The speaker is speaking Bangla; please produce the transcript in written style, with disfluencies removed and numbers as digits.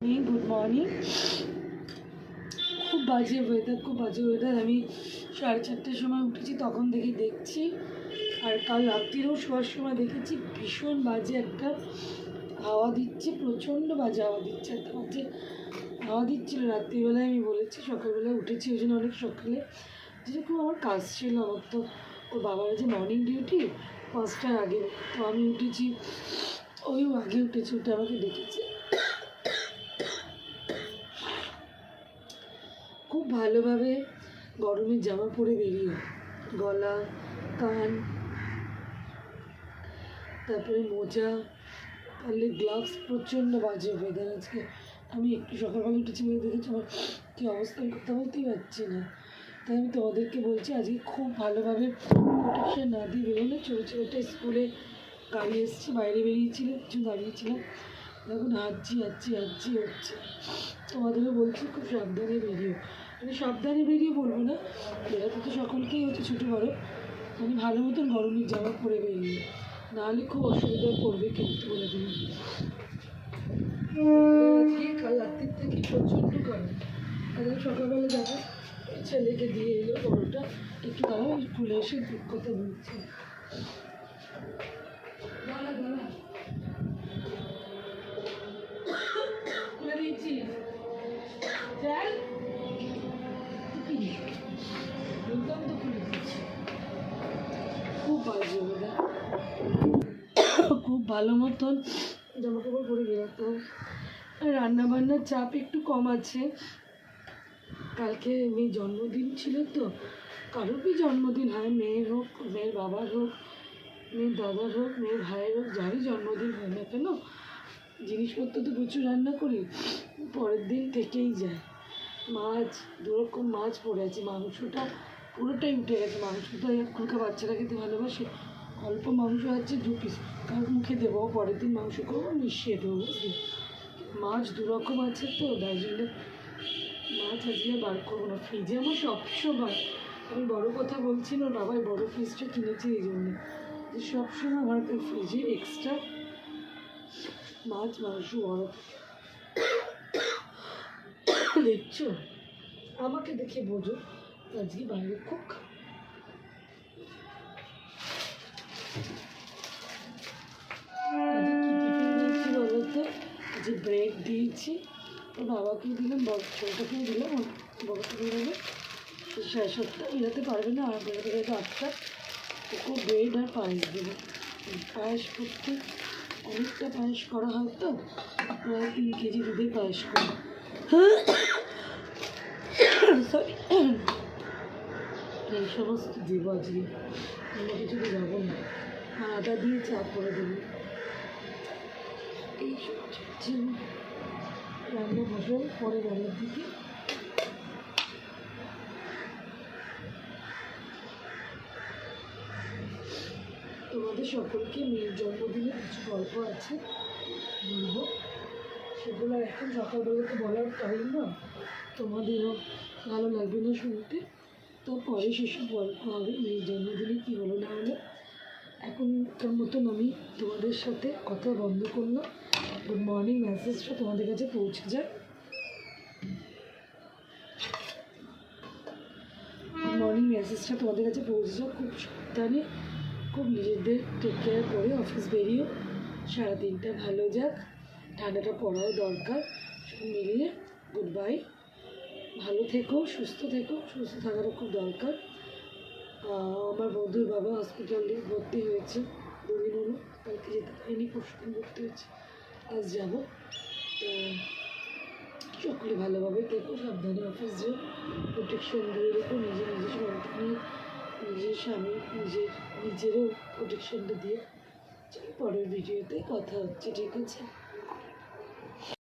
Good morning. खूब बाजे वेदार আমি 4:30টার সময় উঠেছি, তখন থেকে দেখছি। আর কাল রাত্রিরেও শোয়ার সময় দেখেছি ভীষণ বাজে একটা হাওয়া দিচ্ছে, প্রচণ্ড বাজে হাওয়া দিচ্ছে। একটা বাজে হাওয়া দিচ্ছিল রাত্রিবেলায়। আমি বলেছি সকালবেলায় উঠেছি, ওই জন্য অনেক সকালে, যেরকম আমার কাজ ছিল। আমার তো ওর বাবার যে মর্নিং ডিউটি 5টার আগে, তো আমি উঠেছি, ওই আগে উঠেছি, উঠে আমাকে ডেকেছে। খুব ভালোভাবে গরমের জামা পরে বেরিয়ে, গলা, কান, তারপরে মোজা, পারলে গ্লাভস। প্রচণ্ড বাজে ওয়েদার আজকে। আমি একটু সকালবেলা উঠেছি বলে দেখেছি আমার কী অবস্থা, আমি কথা বলতেই পারছি না। তাই আমি তোমাদেরকে বলছি আজকে খুব ভালোভাবে প্রোটেকশন না দিয়ে বেরোলে। ছোটো ছোটোটা স্কুলে গাড়ি এসেছি, বাইরে বেরিয়েছিল, কিছু দাঁড়িয়েছিলাম, এখন হাঁটছি হচ্ছে। তোমাদেরও বলছি খুব সাবধানে বেরিয়ে, মানে সাবধানে বেরিয়ে বলবো না, বেরোতে তো সকলকেই হচ্ছে ছোটো বড়ো, মানে ভালো মতন গরমের জামা পরে বেরিয়ে, নাহলে খুব অসুবিধায় পড়বে কিন্তু বলে দিলাম। আজকে কাল রাত্রির থেকে প্রচণ্ড গরম। আজকে সকালবেলা যাবো, ছেলেকে দিয়ে এলো বড়োটা, একটু দাঁড়াও খুলে এসে কথা বলছি। খুলে দিয়েছি, খুব বাজে ওটা, খুব ভালো মতন জামা কাপড় পরে বেরোতে হবে। রান্নাবান্নার চাপ একটু কম আছে। কালকে মেয়ের জন্মদিন ছিল, তো কারোরই জন্মদিন হয়, মেয়ের হোক, মেয়ের বাবার হোক, মেয়ের দাদার হোক, মেয়ের ভাইয়ের হোক, যারই জন্মদিন হয় না কেন, জিনিসপত্র তো প্রচুর রান্না করি, পরের দিন থেকেই যায়। মাছ, দুরকম মাছ পড়ে আছে, মাংসটা পুরোটাই উঠে গেছে। মাংসটা এখনকার বাচ্চারা খেতে ভালোবাসে, অল্প মাংস আছে 2 পিস, কার মুখে দেবো, পরের দিন মাংস করবো, মিশিয়ে দেবো, বুঝলি। মাছ দুরকম আছে, তো তাই জন্য মাছ আজকে বার করবো না। ফ্রিজে আমার সবসময়, আমি বড়ো কথা বলছি না, বাবাই বড়ো ফ্রিজটা কিনেছি এই জন্য, যে সবসময় আমার ফ্রিজে এক্সট্রা মাছ মাংস বড়। দেখছো, আমাকে দেখে বোঝো আজকে বাইরে খুব বলতো, যে ব্রেড দিয়েছি, ওর বাবাকে দিলাম, ছোটোকেও দিলাম, বড়োকে বেরোবে 7:30, বেরোতে পারবে না, আর বেরোতে 8টা। ওকে ব্রেড আর পায়েস দেবো। পায়েস করতে অনেকটা পায়েস করা হয়, তো প্রায় 3 কেজি দুধের পায়েস করি। সরি, এই সমস্ত দেবো আজকে, অন্য কিছু তো যাবো না। আর আদা দিয়ে চা করে দেবো। এই সব চলছে রান্না, বসো পরে রান্নার দিকে। তোমাদের সকলকে মেয়ের জন্মদিনে কিছু গল্প আছে বলবো, সেগুলো এখন সকালবেলাতে বলার টাইম না, তোমাদেরও ভালো লাগবে না শুনতে, তো পরে সেসব গল্প হবে। মেয়ের জন্মদিনে কী হলো না হলো। এখনকার মতন আমি তোমাদের সাথে কথা বন্ধ করলাম। গুড মর্নিং মেসেজটা তোমাদের কাছে পৌঁছে যায়। গুড মর্নিং মেসেজটা তোমাদের কাছে পৌঁছে যাও। খুব সাবধানে, খুব নিজেদের টেক কেয়ার করে অফিস বেরিয়েও, সারাদিনটা ভালো যাক, ঠান্ডাটা পড়াও দরকার। সব মিলিয়ে গুড বাই। ভালো থেকো, সুস্থ থেকো, সুস্থ থাকারও খুব দরকার। আমার বন্ধুর বাবা হসপিটালে ভর্তি হয়েছে, 2 দিন হলো, কালকে যেতে পারিনি, পরশুদিন ভর্তি হয়েছে, আজ যাবো। তো সকলে ভালোভাবে থেকো, সাবধানে অফিস যাও, প্রোটেকশন দিয়ে রেখো, নিজের সন্তানের, নিজের স্বামী, নিজেরও প্রোটেকশনটা দিয়ে। পরের ভিডিওতে কথা হচ্ছে, ঠিক আছে।